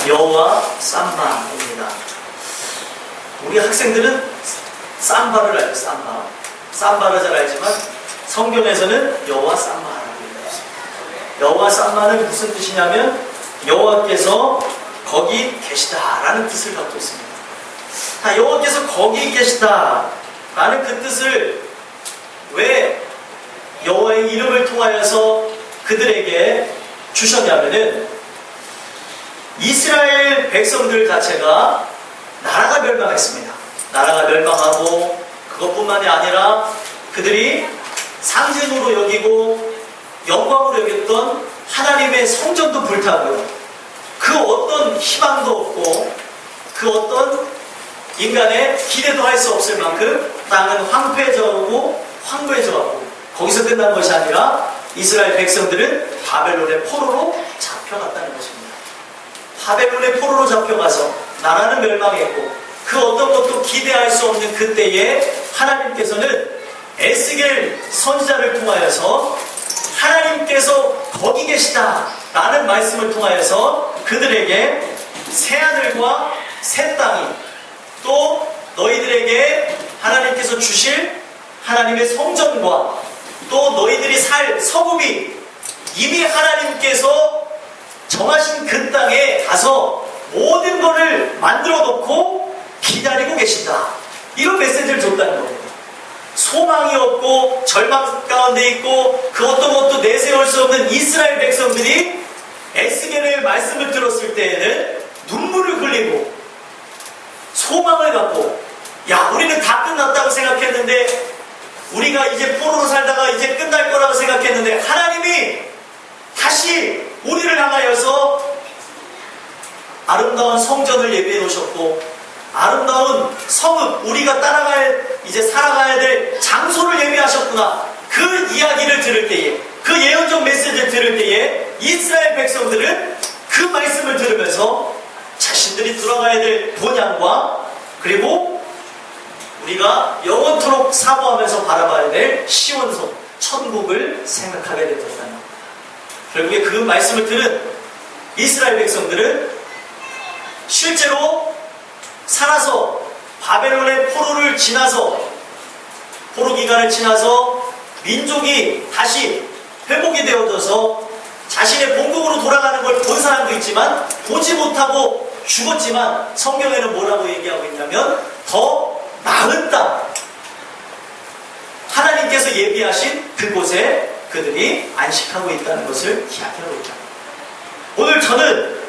여호와 삼바입니다. 우리 학생들은 삼바를 알죠. 삼바. 삼바를 잘 알지만 성경에서는 여호와 삼바라고 얘기했습니다. 여호와 삼바는 무슨 뜻이냐면 여호와께서 거기 계시다라는 뜻을 갖고 있습니다. 여호와께서 거기 계시다라는 그 뜻을 왜 여호와의 이름을 통하여서 그들에게 주셨냐면은 이스라엘 백성들 자체가 나라가 멸망했습니다. 나라가 멸망하고 그것뿐만이 아니라 그들이 상징으로 여기고 영광으로 여겼던 하나님의 성전도 불타고요. 그 어떤 희망도 없고 그 어떤 인간의 기대도 할 수 없을 만큼 땅은 황폐해져가고 황무해져가고 거기서 끝난 것이 아니라 이스라엘 백성들은 바벨론의 포로로 잡혀갔다는 것입니다. 바벨론의 포로로 잡혀가서 나라는 멸망했고 그 어떤 것도 기대할 수 없는 그때에 하나님께서는 에스겔 선지자를 통하여서 하나님께서 거기 계시다라는 말씀을 통하여서 그들에게 새하늘과 새 땅이 또 너희들에게 하나님께서 주실 하나님의 성전과 또 너희들이 살 서국이 이미 하나님께서 정하신 그 땅에 가서 모든 것을 만들어 놓고 기다리고 계신다. 이런 메시지를 줬다는 겁니다. 소망이 없고 절망 가운데 있고 그 어떤 것도 내세울 수 없는 이스라엘 백성들이 에스겔의 말씀을 들었을 때에는 눈물을 흘리고 소망을 갖고 야 우리는 다 끝났다고 생각했는데 우리가 이제 포로로 살다가 이제 끝날 거라고 생각했는데 하나님이 다시 우리를 향하여서 아름다운 성전을 예비해 놓으셨고 아름다운 성읍 우리가 이제 살아가야 될 장소를 예비하셨구나. 그 이야기를 들을 때에 그 예언적 메시지를 들을 때에 이스라엘 백성들은 그 말씀을 들으면서 자신들이 들어가야 될 본향과 그리고 우리가 영원토록 사모하면서 바라봐야 될 시온성 천국을 생각하게 되었다는 겁니다. 결국에 그 말씀을 들은 이스라엘 백성들은 실제로 살아서 바벨론의 포로를 지나서 포로 기간을 지나서 민족이 다시 회복이 되어져서 자신의 본국으로 돌아가는 걸 본 사람도 있지만 보지 못하고 죽었지만 성경에는 뭐라고 얘기하고 있냐면 더 나은 땅 하나님께서 예비하신 그곳에 그들이 안식하고 있다는 것을 이야기하고 있다. 오늘 저는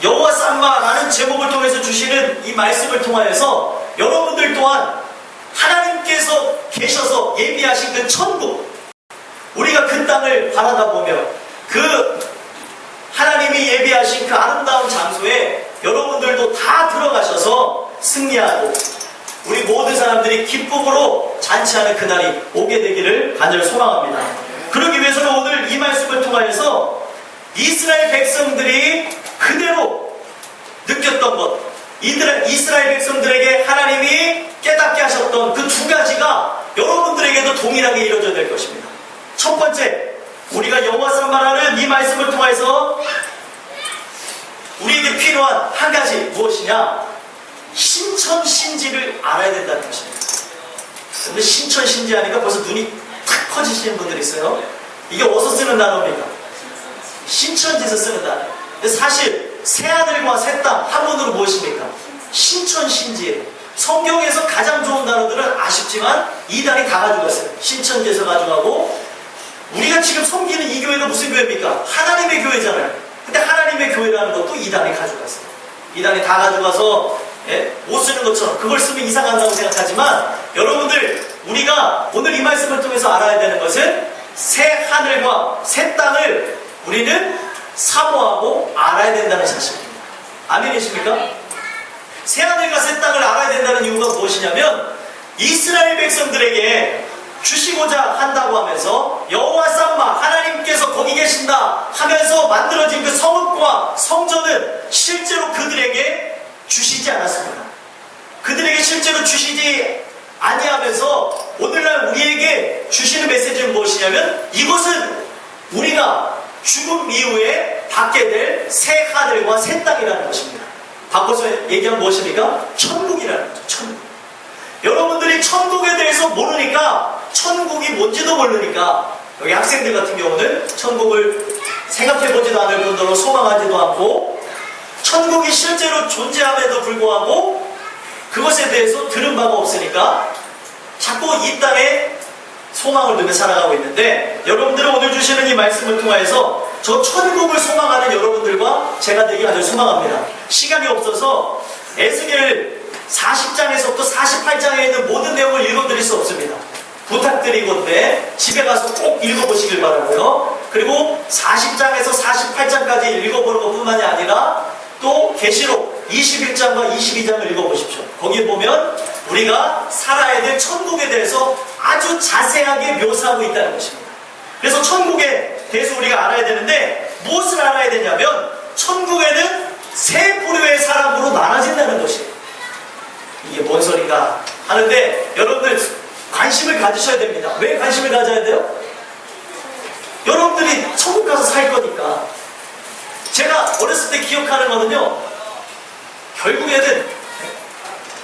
여호와 삼바라는 제목을 통해서 주시는 이 말씀을 통하여서 여러분들 또한 하나님께서 계셔서 예비하신 그 천국 우리가 그 땅을 바라다보며 그 하나님이 예비하신 그 아름다운 장소에 여러분들도 다 들어가셔서 승리하고 우리 모든 사람들이 기쁨으로 잔치하는 그날이 오게 되기를 간절히 소망합니다. 그러기 위해서는 오늘 이 말씀을 통하여서 이스라엘 백성들이 그대로 느꼈던 것 이스라엘 백성들에게 하나님이 깨닫게 하셨던 그 두 가지가 여러분들에게도 동일하게 이루어져야 될 것입니다. 첫 번째 우리가 여호와 삼바라는 이 말씀을 통해서 우리에게 필요한 한 가지 무엇이냐 신천신지를 알아야 된다는 것입니다. 근데 신천신지 하니까 벌써 눈이 탁 커지시는 분들이 있어요. 이게 어디서 쓰는 단어입니까? 신천지에서 쓰는 단어. 근데 사실 새하늘과 새 땅 한문으로 무엇입니까? 신천신지예요. 성경에서 가장 좋은 단어들은 아쉽지만 이 단이 다 가져갔어요. 신천지에서 가져가고 우리가 지금 섬기는 이 교회가 무슨 교회입니까? 하나님의 교회잖아요. 근데 하나님의 교회라는 것도 이 단이 가져갔어요. 이 단이 다 가져가서 못 쓰는 것처럼 그걸 쓰면 이상한다고 생각하지만 여러분들 우리가 오늘 이 말씀을 통해서 알아야 되는 것은 새 하늘과 새 땅을 우리는 사모하고 알아야 된다는 사실입니다. 아멘이십니까? 새 하늘과 새 땅을 알아야 된다는 이유가 무엇이냐면 이스라엘 백성들에게 주시고자 한다고 하면서 여호와 삼바 하나님께서 거기 계신다 하면서 만들어진 그 성읍과 성전은 실제로 그들에게 주시지 않았습니다. 그들에게 실제로 주시지 아니하면서 오늘날 우리에게 주시는 메시지는 무엇이냐면 이것은 우리가 죽음 이후에 받게 될 새 하늘과 하늘과 새 땅이라는 것입니다. 바꿔서 얘기하면 무엇입니까? 천국이라는 거죠. 천국. 여러분들이 천국에 대해서 모르니까, 천국이 뭔지도 모르니까, 여기 학생들 같은 경우는 천국을 생각해보지도 않을 뿐더러 소망하지도 않고, 천국이 실제로 존재함에도 불구하고 그것에 대해서 들은 바가 없으니까 자꾸 이 땅에 소망을 두며 살아가고 있는데, 여러분들은 오늘 주시는 이 말씀을 통하여서 저 천국을 소망하는 여러분들과 제가 되기 아주 소망합니다. 시간이 없어서 에스겔 40장에서부터 48장에 있는 모든 내용을 읽어드릴 수 없습니다. 부탁드리건데 집에 가서 꼭 읽어보시길 바라고요. 그리고 40장에서 48장까지 읽어보는 것뿐만이 아니라 또 계시록 21장과 22장을 읽어보십시오. 거기에 보면 우리가 살아야 될 천국에 대해서 아주 자세하게 묘사하고 있다는 것입니다. 그래서 천국에 대해서 우리가 알아야 되는데, 무엇을 알아야 되냐면 천국에는 세 부류의 사람으로 나눠진다는 것이에요. 이게 뭔 소린가 하는데, 여러분들 관심을 가지셔야 됩니다. 왜 관심을 가져야 돼요? 여러분들이 천국 가서 살 거니까. 제가 어렸을 때 기억하는 거는요, 결국에는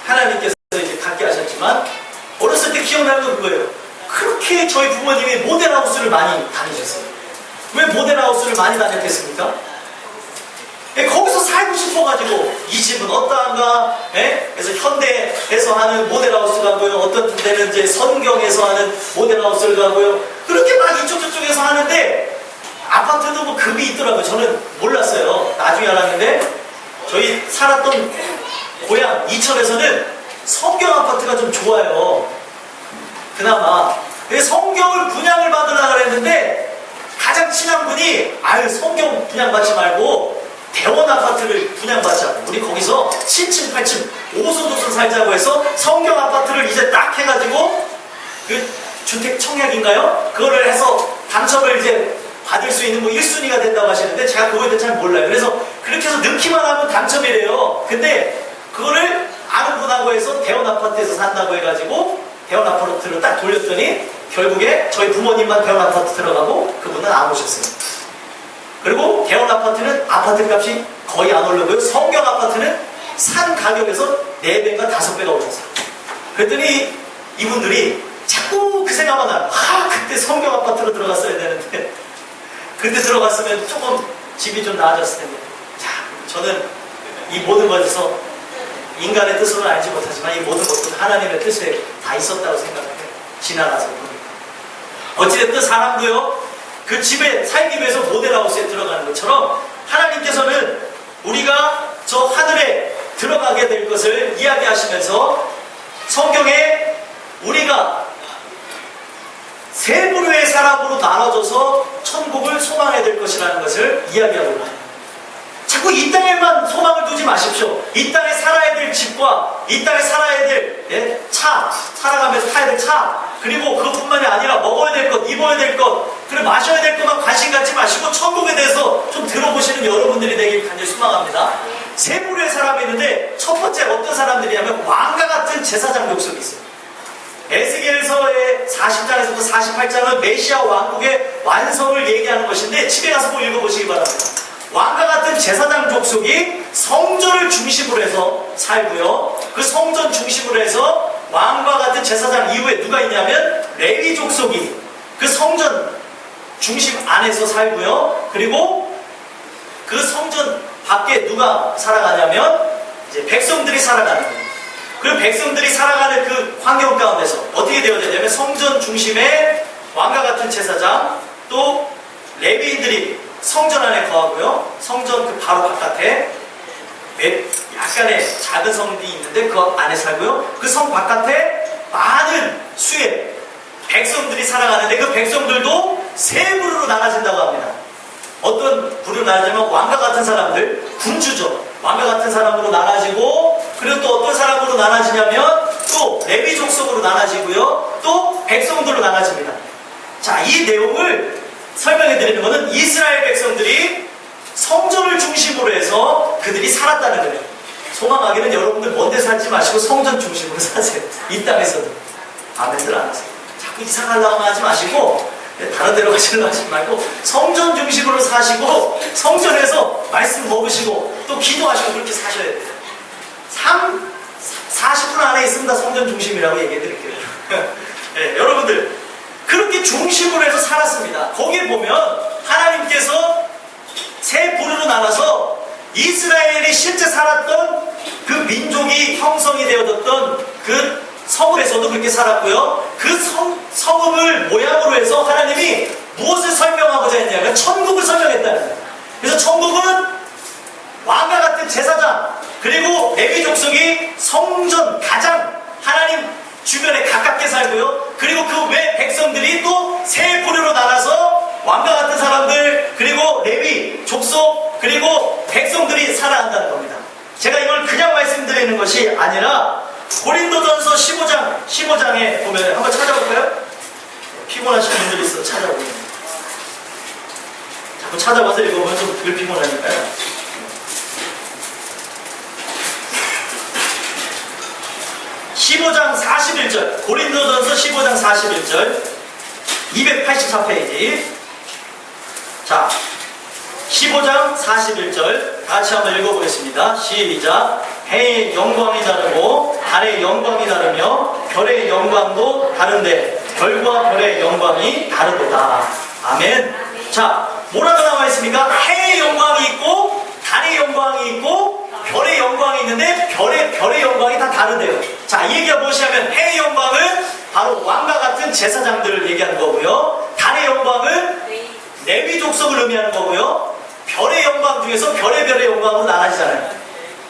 하나님께서 이제 갖게 하셨지만, 어렸을 때 기억나는 건 그거예요. 그렇게 저희 부모님이 모델하우스를 많이 다니셨어요. 왜 모델하우스를 많이 다녔겠습니까? 거기서 살고 싶어가지고, 이 집은 어떠한가? 그래서 현대에서 하는 모델하우스 가고요, 어떤 데는 이제 성경에서 하는 모델하우스를 가고요, 그렇게 막 이쪽 저쪽에서 하는데, 아파트도 뭐 급이 있더라고요. 저는 몰랐어요. 나중에 알았는데, 저희 살았던 고향 이천에서는 성경 아파트가 좀 좋아요. 그나마. 성경을 분양을 받으려고 했는데, 가장 친한 분이, 아유, 성경 분양받지 말고 대원 아파트를 분양받자고, 우리 거기서 7층, 8층, 5손 살자고 해서 성경 아파트를 이제 딱 해가지고, 그 주택 청약인가요? 그거를 해서 당첨을 이제 받을 수 있는 뭐 1순위가 된다고 하시는데, 제가 그거에 대해 잘 몰라요. 그래서 그렇게 해서 넣기만 하면 당첨이래요. 근데 그거를 아는 분하고 해서 대원 아파트에서 산다고 해가지고 대원 아파트를 딱 돌렸더니 결국에 저희 부모님만 대원 아파트 들어가고 그분은 안 오셨어요. 그리고 대원 아파트는 아파트 값이 거의 안 오르고요, 성경 아파트는 산 가격에서 4배인가 5배가 오셨어요. 그랬더니 이분들이 자꾸 그 생각만 나요. 그때 성경 아파트로 들어갔어야 되는데, 그때 들어갔으면 조금 집이 좀 나아졌을 텐데. 자, 저는 이 모든 것에서 인간의 뜻으로는 알지 못하지만 이 모든 것도 하나님의 뜻에 다 있었다고 생각해요. 지나가서 보니까. 어찌됐든 사람도요, 그 집에 살기 위해서 모델하우스에 들어가는 것처럼 하나님께서는 우리가 저 하늘에 들어가게 될 것을 이야기하시면서 성경에 우리가 세 부류의 사람으로 나눠져서 천국을 소망해야 될 것이라는 것을 이야기하고 있습니다. 자꾸 이 땅에만 소망을 두지 마십시오. 이 땅에 살아야 될 집과 이 땅에 살아야 될 차, 살아가면서 타야 될 차, 그리고 그것뿐만이 아니라 먹어야 될 것, 입어야 될 것, 그리고 마셔야 될 것만 관심 갖지 마시고 천국에 대해서 좀 들어보시는 여러분들이 되길 간절히 소망합니다. 세 부류의 사람이 있는데, 첫 번째 어떤 사람들이냐면 왕과 같은 제사장 족속이 있어요. 에스겔서의 40장에서부터 48장은 메시아 왕국의 완성을 얘기하는 것인데, 집에 가서 꼭 읽어보시기 바랍니다. 왕과 같은 제사장 족속이 성전을 중심으로 해서 살고요, 그 성전 중심으로 해서 왕과 같은 제사장 이후에 누가 있냐면 레위 족속이 그 성전 중심 안에서 살고요, 그리고 그 성전 밖에 누가 살아가냐면 이제 백성들이 살아가는 거예요. 그 백성들이 살아가는 그 환경 가운데서 어떻게 되어야 되냐면 성전 중심에 왕과 같은 제사장, 또 레위인들이 성전 안에 거하고요, 성전 그 바로 바깥에 약간의 작은 성이 있는데 그 안에 살고요, 그 성 바깥에 많은 수의 백성들이 살아가는데, 그 백성들도 세 부류로 나눠진다고 합니다. 어떤 부류로 나눠지면 왕과 같은 사람들, 군주죠. 왕과 같은 사람으로 나눠지고, 그리고 또 어떤 사람으로 나눠지냐면 또 레위 족속으로 나눠지고요, 또 백성들로 나눠집니다. 자, 이 내용을 설명해 드리는 것은 이스라엘 백성들이 성전을 중심으로 해서 그들이 살았다는 거예요. 소망하기는 여러분들 먼데 살지 마시고 성전 중심으로 사세요. 이 땅에서도. 아멘들 안 하세요. 자꾸 이상하려고 하지 마시고 다른 데로 가시려고 하지 말고 성전 중심으로 사시고 성전에서 말씀 먹으시고 또 기도하시고 그렇게 사셔야 돼요. 40분 안에 있습니다. 성전 중심이라고 얘기해 드릴게요. 네, 여러분들 그렇게 중심으로 해서 살았습니다. 거기에 보면 하나님께서 세 부류로 나눠서 이스라엘이 실제 살았던 그 민족이 형성이 되어졌던 그 성읍에서도 그렇게 살았고요. 그 성읍을 모양으로 해서 하나님이 무엇을 설명하고자 했냐면 천국을 설명했다는 거예요. 그래서 천국은 왕과 같은 제사장 그리고 레위 족속이 성전 가장 하나님 주변에 가깝게 살고요. 그리고 그 외 백성들이 또 세 부류로 나눠서 왕과 같은 사람들 그리고 레위 족속 그리고 백성들이 살아간다는 겁니다. 제가 이걸 그냥 말씀드리는 것이 아니라 고린도전서 15장에 보면 한번 찾아볼까요? 피곤하신 분들이 있어 찾아보면 자꾸 찾아봐서 읽어보면 좀 덜 피곤하니까요. 15장 41절 고린도전서 15장 41절 284페이지 자 15장 41절 같이 한번 읽어보겠습니다. 시작. 해의 영광이 다르고 달의 영광이 다르며 별의 영광도 다른데 별과 별의 영광이 다르도다. 아멘. 자, 뭐라고 나와 있습니까? 해의 영광이 있고 달의 영광이 있고 별의 영광이 있는데 별의 영광이 다 다르대요. 자, 이 얘기가 무엇이냐면 해의 영광은 바로 왕과 같은 제사장들을 얘기하는 거고요. 달의 영광은 레위 족속을 의미하는 거고요. 별의 영광 중에서 별의 영광으로 나눠지잖아요.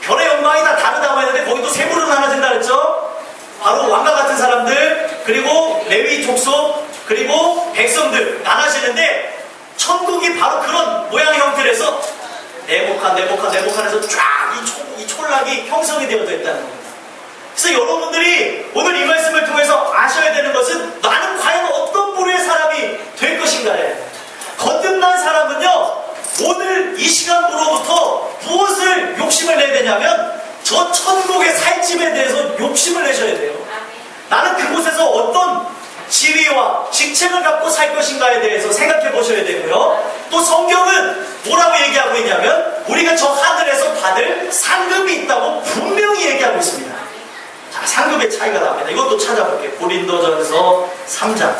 별의 영광이 다 다르다고 했는데 거기도 세 부류로 나눠진다 그랬죠? 바로 왕과 같은 사람들 그리고 레위 족속 그리고 백성들 나눠지는데 천국이 바로 그런 모양의 형태로서 네모칸에서 쫙 이 촌락이 형성이 되어져 있다는 겁니다. 그래서 여러분들이 오늘 이 말씀을 통해서 아셔야 되는 것은 나는 과연 어떤 부류의 사람이 될 것인가에 거듭난 사람은요 오늘 이 시간부로부터 무엇을 욕심을 내야 되냐면 저 천국의 살집에 대해서 욕심을 내셔야 돼요. 나는 그곳에서 어떤 지위와 직책을 갖고 살 것인가에 대해서 생각해 보셔야 되고요. 또 성경은 뭐라고 얘기하고 있냐면 우리가 저 하늘에서 받을 상급이 있다고 분명히 얘기하고 있습니다. 자, 상급의 차이가 납니다. 이것도 찾아볼게요. 고린도전서 3장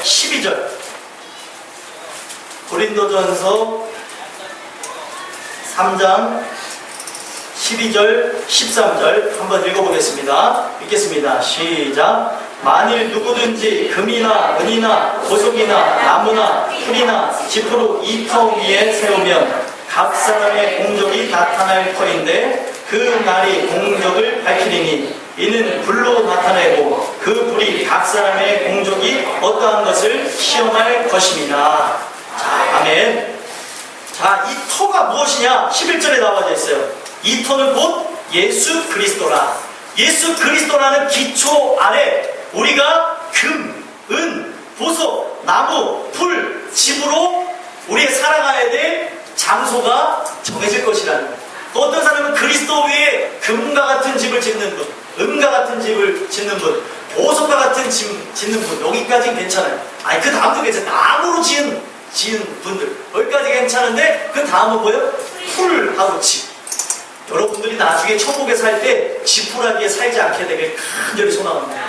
12절 고린도전서 3장 12절 13절 한번 읽어보겠습니다. 읽겠습니다. 시작. 만일 누구든지 금이나 은이나 보석이나 나무나 풀이나 지푸로 이 터 위에 세우면 각 사람의 공적이 나타날 터인데 그 날이 공적을 밝히리니 이는 불로 나타내고 그 불이 각 사람의 공적이 어떠한 것을 시험할 것입니다. 자, 아멘. 자, 이 터가 무엇이냐? 11절에 나와져 있어요. 이 터는 곧 예수 그리스도라. 예수 그리스도라는 기초 아래 우리가 금, 은, 보석, 나무, 풀, 집으로 우리의 살아가야 될 장소가 정해질 것이라는 거예요. 어떤 사람은 그리스도 위에 금과 같은 집을 짓는 분, 은과 같은 집을 짓는 분, 보석과 같은 집 짓는 분, 여기까지는 괜찮아요. 아니, 그 다음도 괜찮아요. 나무로 지은 분들, 여기까지 괜찮은데, 그 다음은 뭐예요? 풀하고 집. 여러분들이 나중에 천국에 살 때 지푸라기에 살지 않게 되길 간절히 소망합니다.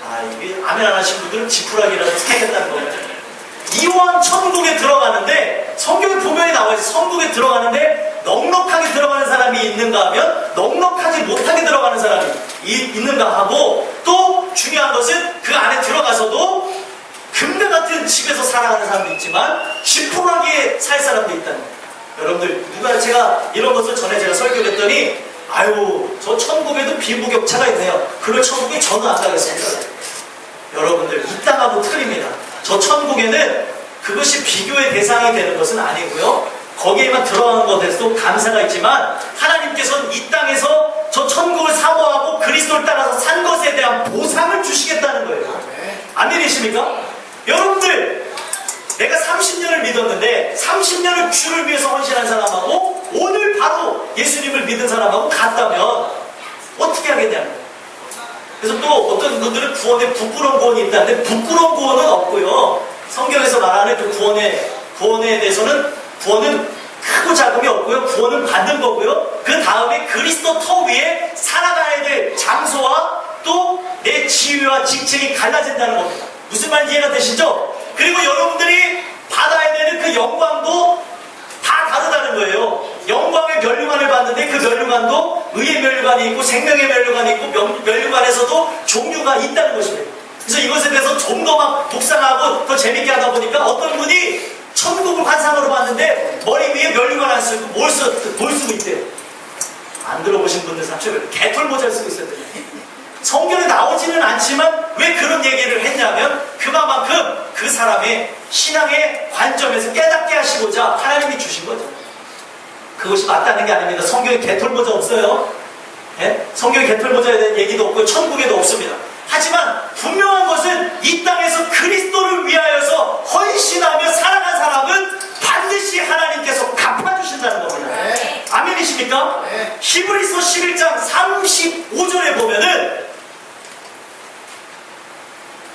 아, 이게 아멘 안 하신 분들은 지푸라기라도 살겠다는 겁니다. 이왕 천국에 들어가는데, 성경에 분명히 나와있어요. 천국에 들어가는데 넉넉하게 들어가는 사람이 있는가 하면 넉넉하지 못하게 들어가는 사람이 있는가 하고, 또 중요한 것은 그 안에 들어가서도 금과 같은 집에서 살아가는 사람도 있지만 지푸라기에 살 사람도 있다는 거예요. 여러분들, 제가 이런 것을 전에 제가 설교를 했더니 아유, 저 천국에도 빈부격차가 있네요. 그럴 천국에 저는 안 가겠습니다. 여러분들, 이 땅하고 틀립니다. 저 천국에는 그것이 비교의 대상이 되는 것은 아니고요. 거기에만 들어가는 것에서도 감사가 있지만 하나님께서는 이 땅에서 저 천국을 사모하고 그리스도를 따라서 산 것에 대한 보상을 주시겠다는 거예요. 아멘이십니까? 여러분들, 내가 30년을 믿었는데 30년을 주를 위해서 헌신한 사람하고 오늘 바로 예수님을 믿은 사람하고 같다면 어떻게 하겠냐는 거예요. 그래서 또 어떤 분들은 구원에 부끄러운 구원이 있다는데 부끄러운 구원은 없고요. 성경에서 말하는 그 구원에 대해서는 구원은 크고 작음이 없고요. 구원은 받는 거고요. 그 다음에 그리스도 터 위에 살아가야 될 장소와 또 내 지위와 직책이 갈라진다는 겁니다. 무슨 말인지 이해가 되시죠? 그리고 여러분들이 받아야 되는 그 영광도 다 다르다는 거예요. 영광의 면류관을 받는데 그 면류관도 의의 면류관이 있고 생명의 면류관이 있고 면류관에서도 종류가 있다는 것입니다. 그래서 이것에 대해서 좀 더 막 묵상하고 더 재밌게 하다 보니까 어떤 분이 천국을 환상으로 봤는데 머리 위에 면류관 안 쓰고 뭘 쓰고 있대요. 안 들어보신 분들 사실 개털 모자를 쓰고 있었대요. 성경에 나오지는 않지만 왜 그런 얘기를 했냐면 그만큼 그 사람의 신앙의 관점에서 깨닫게 하시고자 하나님이 주신 거죠. 그것이 맞다는 게 아닙니다. 성경에 개털 모자 없어요. 네? 성경에 개털 모자에 대한 얘기도 없고 천국에도 없습니다. 하지만 분명한 것은 이 땅에서 그리스도를 위하여서 헌신하며 살아간 사람은 반드시 하나님께서 갚아주신다는 겁니다. 네. 아멘이십니까? 네. 히브리서 11장 35절에 보면은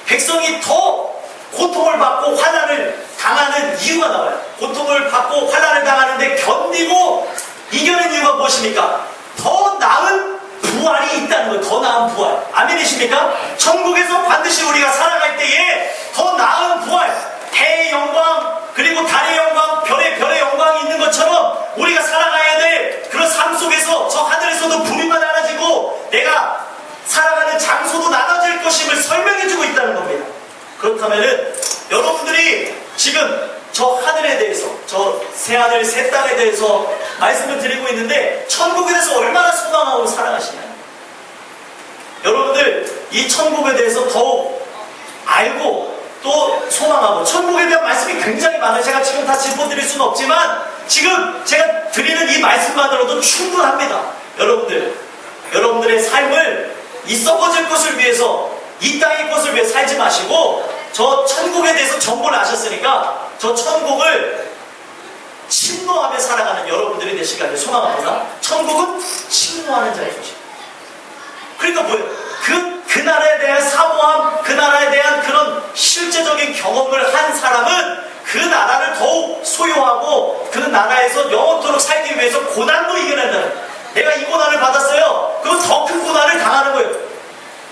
백성이 더 고통을 받고 환난을 당하는 이유가 나와요. 고통을 받고 환난을 당하는데 견디고 이겨낸 이유가 무엇입니까? 더 나은 부활이 있다는 거예요. 더 나은 부활. 아멘이십니까? 천국에서 반드시 우리가 살아갈 때에 더 나은 부활, 해의 영광 그리고 달의 영광, 별의 영광이 있는 것처럼 우리가 살아가야 될 그런 삶 속에서 저 하늘에서도 부류가 나눠지고 내가 살아가는 장소도 나눠질 것임을 설명해주고 있다는 겁니다. 그렇다면은 여러분들이 지금 저 하늘에 대해서, 저 새하늘 새 땅에 대해서 말씀을 드리고 있는데 천국에 대해서 얼마나 소망하고 살아가시나요? 여러분들 이 천국에 대해서 더욱 알고 또 소망하고 천국에 대한 말씀이 굉장히 많아요. 제가 지금 다 짚어드릴 수는 없지만 지금 제가 드리는 이 말씀만으로도 충분합니다. 여러분들의 삶을 이 썩어질 것을 위해서 이 땅의 것을 위해 살지 마시고 저 천국에 대해서 정보를 아셨으니까 저 천국을 침노하며 살아가는 여러분들이 되시기를 소망합니다. 천국은 침노하는 자의 것입니다. 그러니까 뭐예요? 그 나라에 대한 사모함, 그 나라에 대한 그런 실제적인 경험을 한 사람은 그 나라를 더욱 소유하고 그 나라에서 영원토록 살기 위해서 고난도 이겨낸다는 거예요. 내가 이 고난을 받았어요. 그럼 더 큰 고난을 당하는 거예요.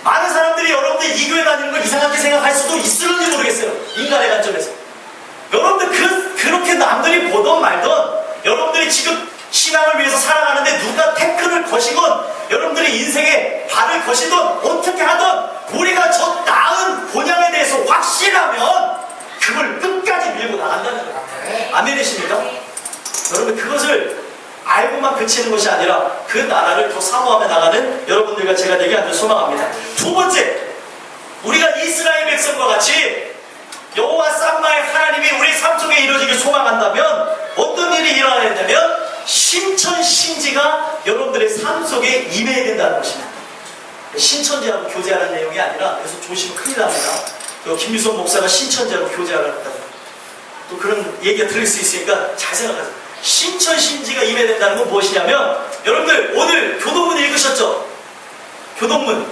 많은 사람들이 여러분들 이 교회 다니는 걸 이상하게 생각할 수도 있을지 모르겠어요. 인간의 관점에서. 여러분들 그렇게 남들이 보던 말던 여러분들이 지금 신앙을 위해서 살아가는데 누가 태클을 거시건 여러분들이 인생에 발을 거시든 어떻게 하든 우리가 저 나은 본향에 대해서 확실하면 그걸 끝까지 밀고 나간다는 거예요. 아멘이십니까? 여러분 그것을 알고만 그치는 것이 아니라 그 나라를 더 사모하며 나가는 여러분들과 제가 되게 아주 소망합니다. 두 번째, 우리가 이스라엘 백성과 같이 여호와 쌈마의 하나님이 우리 삶 속에 이루어지길 소망한다면 어떤 일이 일어나야 되냐면 신천신지가 여러분들의 삶 속에 임해야 된다는 것입니다. 신천지하고 교제하는 내용이 아니라 그래서 조심은 큰일 납니다. 김유성 목사가 신천지하고 교제하라고 한다고 또 그런 얘기가 들릴 수 있으니까 잘 생각하세요. 신천신지가 임해야 된다는 건 무엇이냐면 여러분들 오늘 교동문 읽으셨죠? 교동문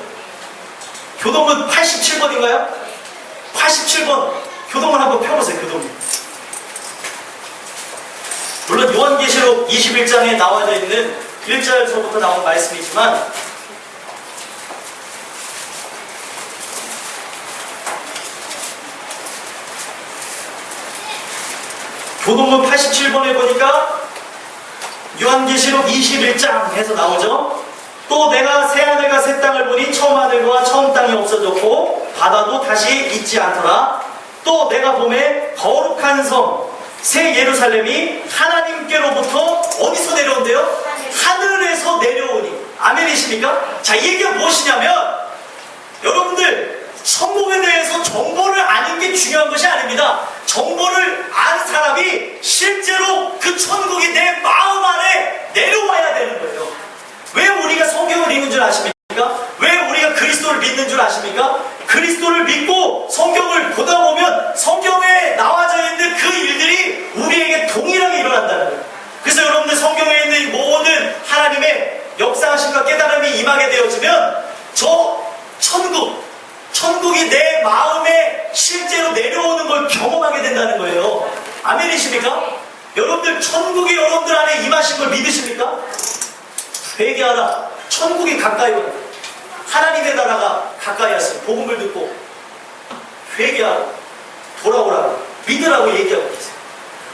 87번인가요? 87번 교동문 한번 펴보세요. 교동문. 물론 요한계시록 21장에 나와져 있는 1절서부터 나온 말씀이지만 교동문 87번에 보니까 요한계시록 21장 해서 나오죠. 또 내가 새 하늘과 새 땅을 보니 처음 하늘과 처음 땅이 없어졌고 바다도 다시 있지 않더라. 또 내가 보매 거룩한 성 새 예루살렘이 하나님께로부터 어디서 내려온대요? 하늘에서 내려오니. 아멘이십니까? 자, 이 얘기가 무엇이냐면 여러분들 천국에 대해서 정보를 아는 게 중요한 것이 아닙니다. 정보를 아는 사람이 실제로 그 천국이 내 마음 안에 내려와야 되는 거예요. 왜 우리가 성경을 읽는 줄 아십니까? 왜 우리가 그리스도를 믿는 줄 아십니까? 그리스도를 믿고 성경을 보다 보면 성경에 나와져 있는 그 일들이 우리에게 동일하게 일어난다는 거예요. 그래서 여러분들 성경에 있는 모든 하나님의 역사하심과 깨달음이 임하게 되어지면 내 마음에 실제로 내려오는 걸 경험하게 된다는 거예요. 아멘이십니까? 여러분들 천국이 여러분들 안에 임하신 걸 믿으십니까? 회개하라. 천국이 가까이 오라. 하나님의 나라가 가까이 왔어요. 복음을 듣고 회개하라. 돌아오라. 믿으라고 얘기하고 계세요.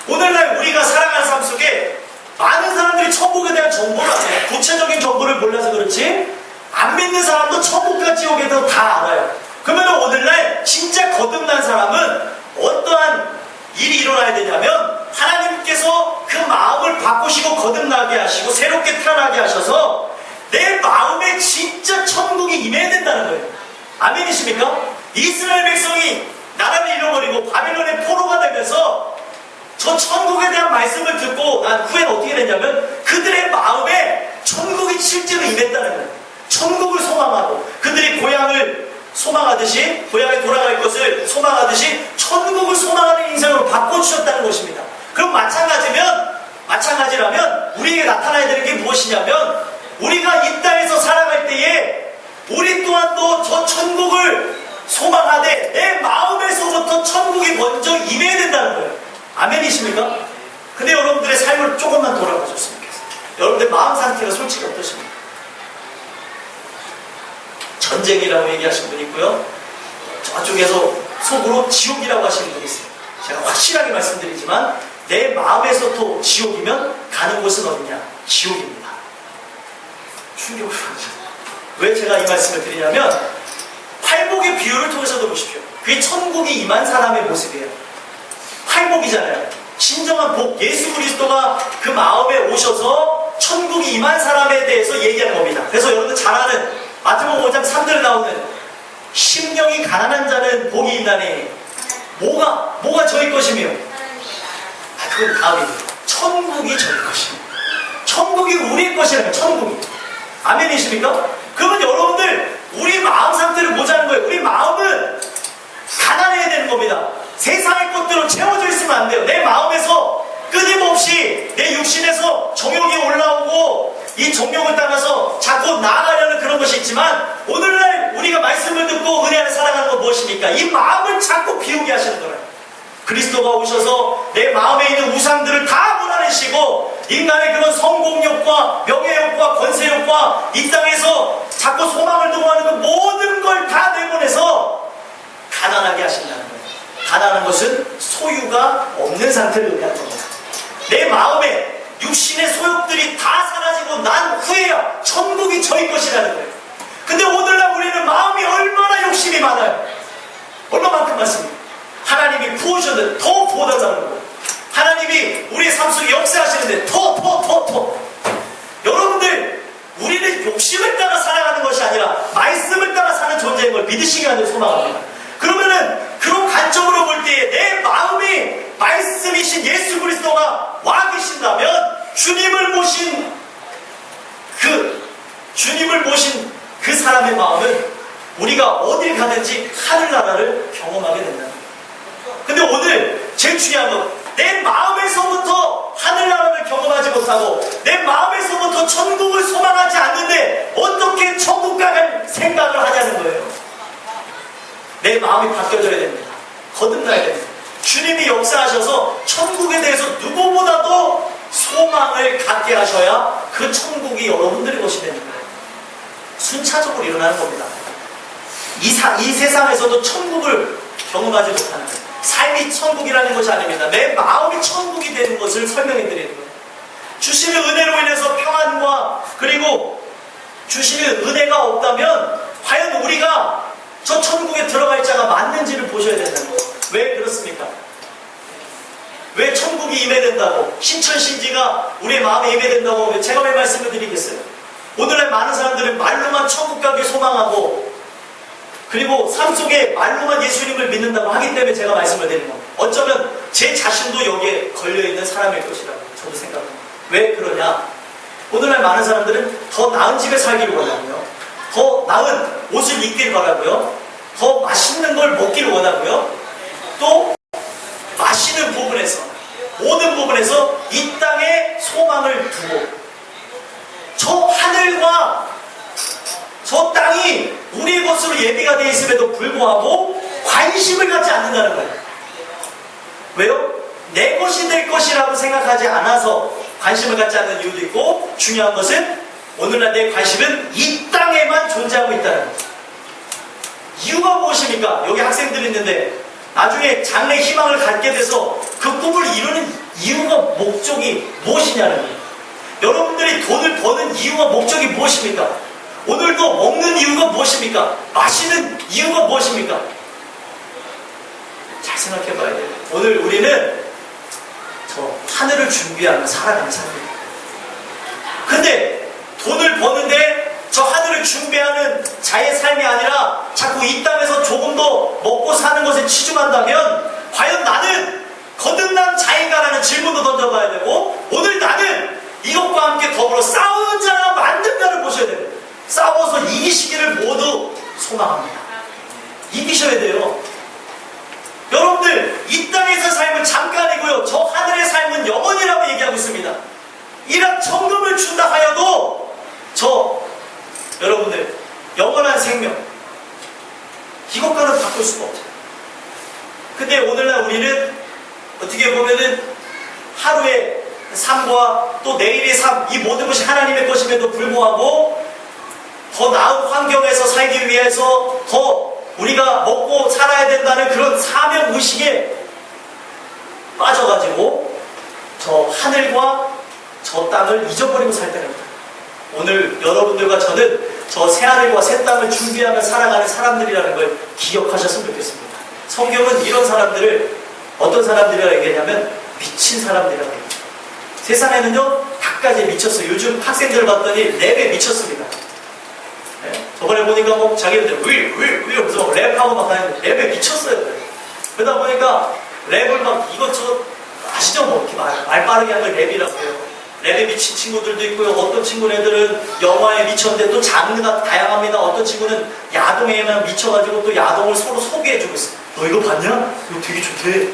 오늘날 우리가 살아가는 삶 속에 많은 사람들이 천국에 대한 정보를 알아요. 구체적인 정보를 몰라서 그렇지 안 믿는 사람도 천국과 지옥에 대해서 다 알아요. 그러면 오늘날 진짜 거듭난 사람은 어떠한 일이 일어나야 되냐면 하나님께서 그 마음을 바꾸시고 거듭나게 하시고 새롭게 태어나게 하셔서 내 마음에 진짜 천국이 임해야 된다는 거예요. 아멘이십니까? 이스라엘 백성이 나라를 잃어버리고 바빌론의 포로가 되면서 저 천국에 대한 말씀을 듣고 난 후에는 어떻게 됐냐면 그들의 마음에 천국이 실제로 임했다는 거예요. 천국을 소망하고 그들이 고향을 소망하듯이 고향에 돌아갈 것을 소망하듯이 천국을 소망하는 인생으로 바꿔주셨다는 것입니다. 그럼 마찬가지라면 우리에게 나타나야 되는 게 무엇이냐면 우리가 이 땅에서 살아갈 때에 우리 또한도 저 천국을 소망하되 내 마음에서부터 천국이 먼저 임해야 된다는 거예요. 아멘이십니까? 근데 여러분들의 삶을 조금만 돌아보셨으면 좋겠어요. 여러분들 마음 상태가 솔직히 어떠십니까? 전쟁이라고 얘기하신 분 있고요. 저쪽에서 속으로 지옥이라고 하시는 분이 있어요. 제가 확실하게 말씀드리지만 내 마음에서도 지옥이면 가는 곳은 어디냐? 지옥입니다. 충격을 받으셨어요. 왜 제가 이 말씀을 드리냐면 팔복의 비유를 통해서도 보십시오. 그게 천국이 임한 사람의 모습이에요. 팔복이잖아요. 진정한 복, 예수 그리스도가 그 마음에 오셔서 천국이 임한 사람에 대해서 얘기하는 겁니다. 그래서 여러분들 잘 아는 마태복음 5장 3절에 나오는 심령이 가난한 자는 복이 있나니 뭐가 저희 것이며 그건 다음이에요. 천국이 저희 것입니다. 천국이 우리의 것이라면 천국이. 아멘이십니까? 그러면 여러분들 우리 마음 상태를 보자는 거예요. 우리 마음은 가난해야 되는 겁니다. 세상의 것들로 채워져 있으면 안 돼요. 내 마음에서 끊임없이 내 육신에서 정욕이 올라오고 이 정욕을 따라서 자꾸 나아가려는 그런 것이 있지만 오늘날 우리가 말씀을 듣고 은혜 안에 살아가는 건 무엇입니까? 이 마음을 자꾸 비우게 하시는 거예요. 그리스도가 오셔서 내 마음에 있는 우상들을 다 몰아내시고 인간의 그런 성공욕과 명예욕과 권세욕과 이 땅에서 자꾸 소망을 두고 하는 그 모든 걸 다 내보내서 가난하게 하신다는 거예요. 가난한 것은 소유가 없는 상태를 의미하는 겁니다. 내 마음에 육신의 소욕들이 다 사라지고 난 후에야 천국이 저희 것이라는 거예요. 근데 오늘날 우리는 마음이 얼마나 욕심이 많아요. 얼마만큼 많습니까? 하나님이 부으셨는데 더 부어달라는 거예요. 하나님이 우리의 삶 속에 역사하시는데 더. 여러분들 우리는 욕심을 따라 살아가는 것이 아니라 말씀을 따라 사는 존재인 걸 믿으시기 위해 소망합니다. 그러면은 그런 관점으로 볼 때에 내 마음이 말씀이신 예수 그리스도가 와 계신다면 주님을 모신 그 사람의 마음은 우리가 어딜 가든지 하늘나라를 경험하게 된다는 거예요. 근데 오늘 제일 중요한 건 내 마음에서부터 하늘나라를 경험하지 못하고 내 마음에서부터 천국을 소망하지 않는데 어떻게 천국 갈 생각을 하냐는 거예요. 내 마음이 바뀌어져야 됩니다. 거듭나야 됩니다. 주님이 역사하셔서 천국에 대해서 누구보다도 소망을 갖게 하셔야 그 천국이 여러분들의 것이 되는 거예요. 순차적으로 일어나는 겁니다. 이 세상에서도 천국을 경험하지 못하는 거예요. 삶이 천국이라는 것이 아닙니다. 내 마음이 천국이 되는 것을 설명해 드리는 거예요. 주시는 은혜로 인해서 평안과 그리고 주시는 은혜가 없다면 과연 우리가 저 천국에 들어갈 자가 맞는지를 보셔야 된다는 거예요. 왜 그렇습니까? 왜 천국이 임해된다고 신천신지가 우리의 마음에 임해된다고 제가 왜 말씀을 드리겠어요? 오늘날 많은 사람들은 말로만 천국 가길 소망하고 그리고 삶 속에 말로만 예수님을 믿는다고 하기 때문에 제가 말씀을 드리는 겁니다. 어쩌면 제 자신도 여기에 걸려있는 사람일 것이라고 저도 생각합니다. 왜 그러냐? 오늘날 많은 사람들은 더 나은 집에 살기를 원하고요. 더 나은 옷을 입길 바라고요. 더 맛있는 걸 먹기를 원하고요. 또 마시는 부분에서 모든 부분에서 이 땅에 소망을 두고 저 하늘과 저 땅이 우리의 것으로 예비가 되어 있음에도 불구하고 관심을 갖지 않는다는 거예요. 왜요? 내 것이 될 것이라고 생각하지 않아서 관심을 갖지 않는 이유도 있고, 중요한 것은 오늘날 내 관심은 이 땅에만 존재하고 있다는 거예요. 이유가 무엇입니까? 여기 학생들이 있는데 나중에 장래 희망을 갖게 돼서 그 꿈을 이루는 이유가, 목적이 무엇이냐는 거예요. 여러분들이 돈을 버는 이유가, 목적이 무엇입니까? 오늘도 먹는 이유가 무엇입니까? 마시는 이유가 무엇입니까? 잘 생각해 봐야 돼요. 오늘 우리는 저 하늘을 준비하며 살아가는 사람입니다. 근데 돈을 버는데 저 하늘을 준비하는 자의 삶이 아니라 자꾸 이 땅에서 조금 더 먹고 사는 것에 치중한다면 과연 나는 거듭난 자인가라는 질문도 던져봐야 되고, 오늘 나는 이것과 함께 더불어 싸우는 자가 만든가를 보셔야 돼요. 싸워서 이기시기를 모두 소망합니다. 이기셔야 돼요. 여러분들, 이 땅에서 삶은 잠깐이고요, 저 하늘의 삶은 영원이라고 얘기하고 있습니다. 일확천금을 준다 하여도 여러분들 영원한 생명, 이것과는 바꿀 수가 없죠. 근데 오늘날 우리는 어떻게 보면은 하루의 삶과 또 내일의 삶, 이 모든 것이 하나님의 것임에도 불구하고 더 나은 환경에서 살기 위해서 더 우리가 먹고 살아야 된다는 그런 사명의식에 빠져가지고 저 하늘과 저 땅을 잊어버리고 살 때가 있다. 오늘 여러분들과 저는 저 새하늘과 새 땅을 준비하며 살아가는 사람들이라는 걸 기억하셨으면 좋겠습니다. 성경은 이런 사람들을 어떤 사람들이라고 얘기하냐면 미친 사람들이라고 합니다. 세상에는요, 각가지에 미쳤어요. 요즘 학생들 봤더니 랩에 미쳤습니다. 네? 저번에 보니까 뭐 자기들 무슨 랩하고 막 하는데 랩에 미쳤어요. 그러다 보니까 랩을 막 이것저것 아시죠? 뭐 이렇게 말 빠르게 하는 걸 랩이라고 해요. 랩에 미친 친구들도 있고요. 어떤 친구네들은 영화에 미쳤는데 또 장르가 다양합니다. 어떤 친구는 야동에만 미쳐가지고 또 야동을 서로 소개해주고 있어요. 너 이거 봤냐? 이거 되게 좋대.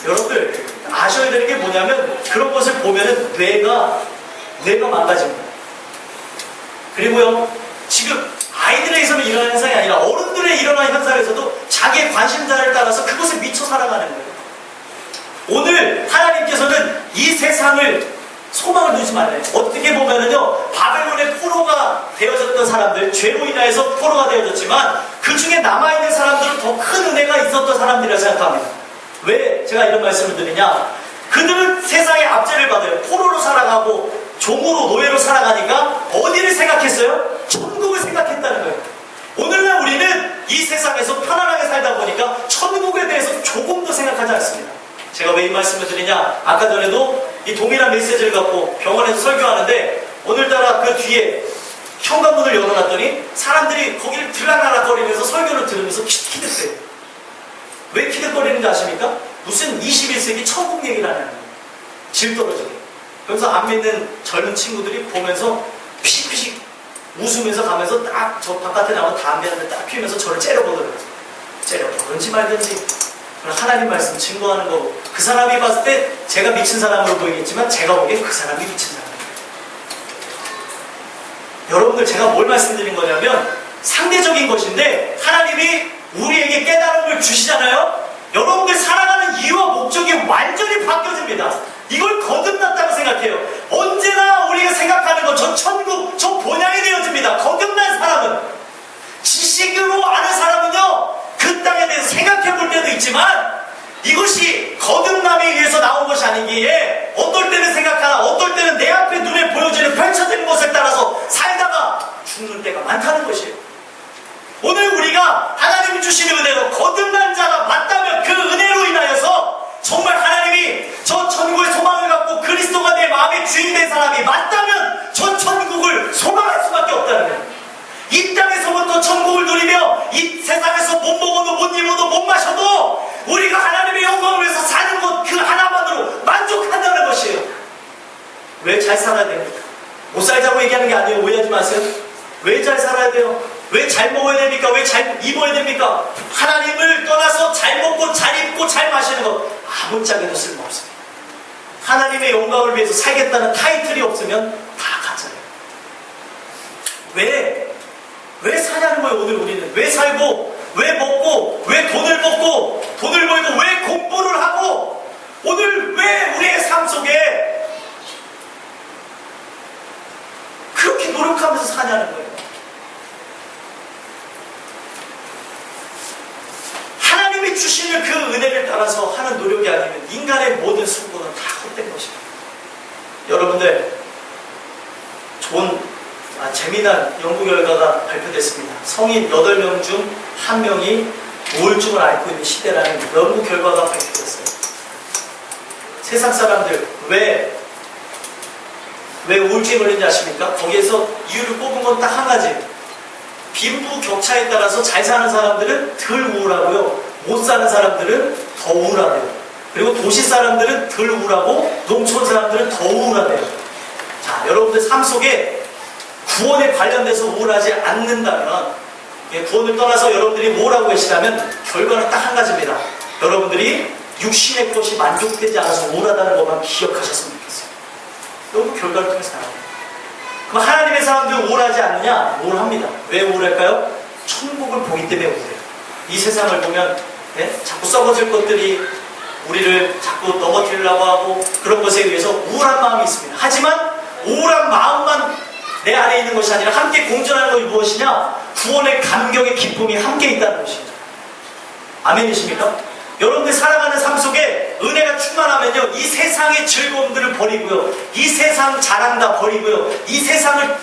여러분들 아셔야 되는 게 뭐냐면 그런 것을 보면은 뇌가 망가집니다. 그리고요, 지금 아이들에게서만 일어나는 현상이 아니라 어른들의 일어나는 현상에서도 자기의 관심사를 따라서 그것에 미쳐 살아가는 거예요. 오늘 하나님께서는 이 세상을 소망을 두지 말아요. 어떻게 보면은요, 바벨론의 포로가 되어졌던 사람들, 죄로 인하여서 포로가 되어졌지만 그 중에 남아있는 사람들은 더 큰 은혜가 있었던 사람들이라고 생각합니다. 왜 제가 이런 말씀을 드리냐? 그들은 세상의 압제를 받아요. 포로로 살아가고 종으로, 노예로 살아가니까 어디를 생각했어요? 천국을 생각했다는 거예요. 오늘날 우리는 이 세상에서 편안하게 살다 보니까 천국에 대해서 조금도 생각하지 않습니다. 제가 왜 이 말씀을 드리냐? 아까 전에도 이 동일한 메시지를 갖고 병원에서 설교하는데 오늘따라 그 뒤에 현관문을 열어놨더니 사람들이 거기를 들락날락거리면서 설교를 들으면서 키득대요. 왜 키득거리는지 아십니까? 무슨 21세기 천국 얘기를 하냐는 거예요. 질 떨어지게. 그래서 안 믿는 젊은 친구들이 보면서 피식피식 웃으면서 가면서 딱 저 바깥에 나와 담배 한 대 딱 피우면서 저를 째려보더라고요. 째려보든지 말든지. 하나님 말씀 증거하는 거고, 그 사람이 봤을 때 제가 미친 사람으로 보이겠지만 제가 보기엔 그 사람이 미친 사람이에요. 여러분들, 제가 뭘 말씀드린 거냐면 상대적인 것인데 하나님이 우리에게 깨달음을 주시잖아요. 여러분들 살아가는 이유와 목적이 완전히 바뀌어집니다. 이걸 거듭났다고 생각해요. 언제나 우리가 생각하는 것, 저 천국, 저 본향이 되어집니다. 거듭난 사람은, 지식으로 아는 사람은요, 그 땅에 대해서 생각해 볼 때도 있지만 이것이 거듭남에 의해서 나온 것이 아니기에 어떨 때는 생각하나 어떨 때는 내 앞에 눈에 보여지는 펼쳐지는 것에 따라서 살다가 죽는 때가 많다는 것이에요. 오늘 우리가 하나님이 주시는 은혜로 거듭난 자가 맞다면 그 은혜로 인하여서 정말 하나님이 저 천국의 소망을 갖고 그리스도가 내 마음의 주인 된 사람이 맞다면 저 천국을 소망할 수밖에 없다는 거예요. 이 땅에서부터 천국을 누리며 이 세상에서 못 먹어도 못 입어도 못 마셔도 우리가 하나님의 영광을 위해서 사는 것 그 하나만으로 만족한다는 것이에요. 왜 잘 살아야 됩니까? 못 살자고 얘기하는 게 아니에요. 오해하지 마세요. 왜 잘 살아야 돼요? 왜 잘 먹어야 됩니까? 왜 잘 입어야 됩니까? 하나님을 떠나서 잘 먹고 잘 입고 잘 마시는 것 아무짝에도 쓸모없습니다. 하나님의 영광을 위해서 살겠다는 타이틀이 없으면 다 가짜예요. 왜 사냐는 거예요. 오늘 우리는 왜 살고 왜 먹고, 왜 돈을 먹고, 돈을 벌고, 왜 공부를 하고, 오늘 왜 우리의 삶 속에 그렇게 노력하면서 사냐는 거예요. 하나님이 주시는 그 은혜를 따라서 하는 노력이 아니면 인간의 모든 수고는 다 헛된 것입니다. 여러분들, 좋은 재미난 연구 결과가 발표됐습니다. 성인 8명 중 1명이 우울증을 앓고 있는 시대라는 연구 결과가 발표됐어요. 세상 사람들 왜 우울증에 걸리는지 아십니까? 거기에서 이유를 꼽은 건 딱 한 가지. 빈부격차에 따라서 잘 사는 사람들은 덜 우울하고요, 못 사는 사람들은 더 우울하대요. 그리고 도시 사람들은 덜 우울하고 농촌 사람들은 더 우울하대요. 자, 여러분들 삶 속에 구원에 관련돼서 우울하지 않는다면, 구원을 떠나서 여러분들이 뭐라고 계시다면 결과는 딱 한 가지입니다. 여러분들이 육신의 것이 만족되지 않아서 우울하다는 것만 기억하셨으면 좋겠어요. 여러분 결과를 통해서 살아요. 그럼 하나님의 사람들은 우울하지 않느냐? 우울합니다. 왜 우울할까요? 천국을 보기 때문에 우울해요. 이 세상을 보면 자꾸 썩어질 것들이 우리를 자꾸 넘어뜨리려고 하고 그런 것에 의해서 우울한 마음이 있습니다. 하지만 우울한 마음만 내 안에 있는 것이 아니라 함께 공존하는 것이 무엇이냐? 구원의 감격의 기쁨이 함께 있다는 것입니다. 아멘이십니까? 여러분들 살아가는 삶 속에 은혜가 충만하면요, 이 세상의 즐거움들을 버리고요, 이 세상 자랑 다 버리고요, 이 세상을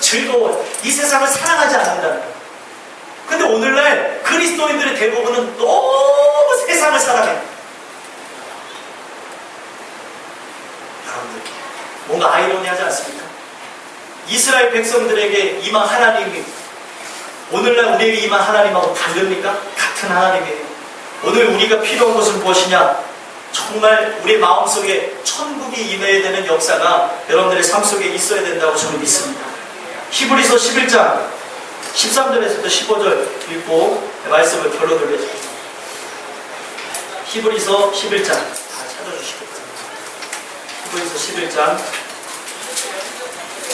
이 세상을 사랑하지 않는다는 거예요. 근데 오늘날 그리스도인들의 대부분은 너무 세상을 사랑해요. 여러분들, 뭔가 아이러니하지 않습니까? 이스라엘 백성들에게 임한 하나님이 오늘날 우리에게 임한 하나님하고 다릅니까? 같은 하나님이에요. 오늘 우리가 필요한 것은 무엇이냐? 정말 우리 마음속에 천국이 임해야 되는 역사가 여러분들의 삶 속에 있어야 된다고 저는 믿습니다. 히브리서 11장 13절에서부터 15절 읽고 말씀을 결론을 내줍니다. 히브리서 11장 다 찾아주시겠습니다. 히브리서 11장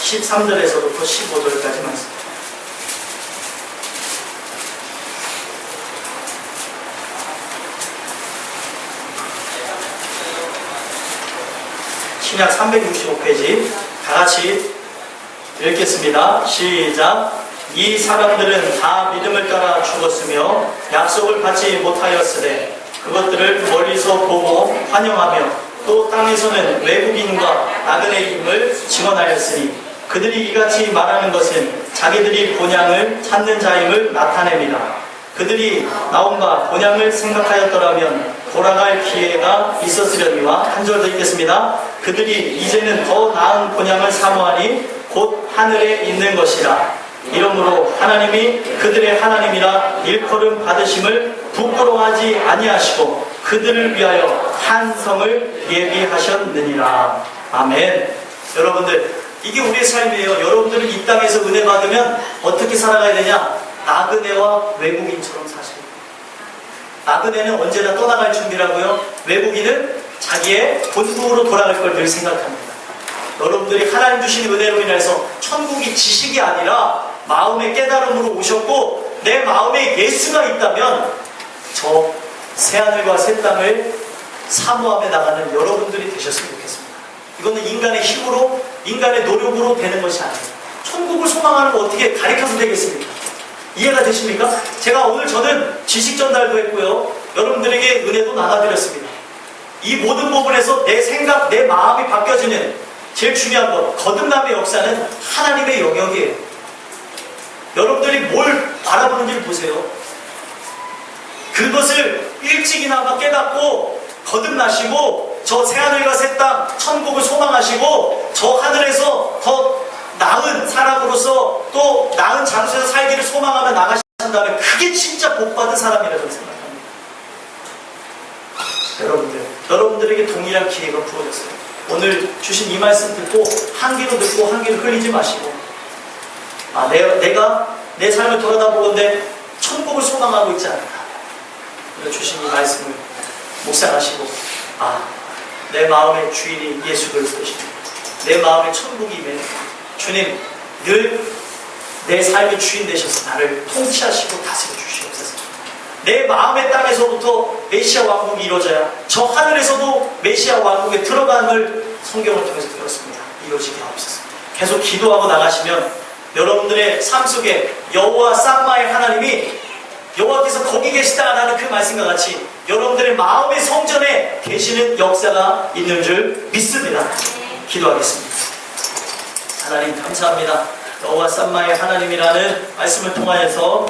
13절에서부터 15절까지 말씀. 신약 365페이지 다같이 읽겠습니다. 시작. 이 사람들은 다 믿음을 따라 죽었으며 약속을 받지 못하였으되 그것들을 멀리서 보고 환영하며 또 땅에서는 외국인과 나그네임을 증언하였으니 그들이 이같이 말하는 것은 자기들이 본향을 찾는 자임을 나타냅니다. 그들이 나온과 본향을 생각하였더라면 돌아갈 기회가 있었으려니와. 한 절 더 읽겠습니다. 그들이 이제는 더 나은 본향을 사모하니 곧 하늘에 있는 것이라. 이러므로 하나님이 그들의 하나님이라 일컬음 받으심을 부끄러워하지 아니하시고 그들을 위하여 한 성을 예비하셨느니라. 아멘. 여러분들, 이게 우리의 삶이에요. 여러분들은 이 땅에서 은혜 받으면 어떻게 살아가야 되냐? 나그네와 외국인처럼 사세요. 나그네는 언제나 떠나갈 준비라고요. 외국인은 자기의 본국으로 돌아갈 걸 늘 생각합니다. 여러분들이 하나님 주신 은혜로 인해서 천국이 지식이 아니라 마음의 깨달음으로 오셨고 내 마음에 예수가 있다면 저 새하늘과 새 땅을 사모하며 나가는 여러분들이 되셨으면 좋겠습니다. 이거는 인간의 힘으로, 인간의 노력으로 되는 것이 아니에요. 천국을 소망하는 거 어떻게 가르쳐서 되겠습니까? 이해가 되십니까? 제가 오늘 저는 지식 전달도 했고요, 여러분들에게 은혜도 나눠드렸습니다. 이 모든 부분에서 내 생각, 내 마음이 바뀌어지는 제일 중요한 것, 거듭남의 역사는 하나님의 영역이에요. 여러분들이 뭘 바라보는지를 보세요. 그것을 일찍이나마 깨닫고 거듭나시고 저 새하늘과 새 땅, 천국을 소망하시고 저 하늘에서 더 나은 사람으로서 또 나은 장소에서 살기를 소망하며 나가신다면 그게 진짜 복받은 사람이라고 생각합니다. 여러분들에게 동일한 기회가 부어졌어요. 오늘 주신 이 말씀 듣고 한 귀로 듣고 한 귀로 흘리지 마시고, 내가 내 삶을 돌아다보건대 천국을 소망하고 있지 않을까. 주신 이 말씀을 묵상하시고, 내 마음의 주인이 예수 그리스도시니 내 마음의 천국이 임해 주님 늘 내 삶의 주인 되셔서 나를 통치하시고 다스려 주시옵소서. 내 마음의 땅에서부터 메시아 왕국이 이루어져야 저 하늘에서도 메시아 왕국에 들어감을 성경을 통해서 들었습니다. 이루어지게 하옵소서. 계속 기도하고 나가시면 여러분들의 삶 속에 여호와 쌈마의 하나님이 여호와께서 거기 계시다라는 그 말씀과 같이 여러분들의 마음의 성전에 계시는 역사가 있는 줄 믿습니다. 기도하겠습니다. 하나님 감사합니다. 여호와 쌈마의 하나님이라는 말씀을 통하여서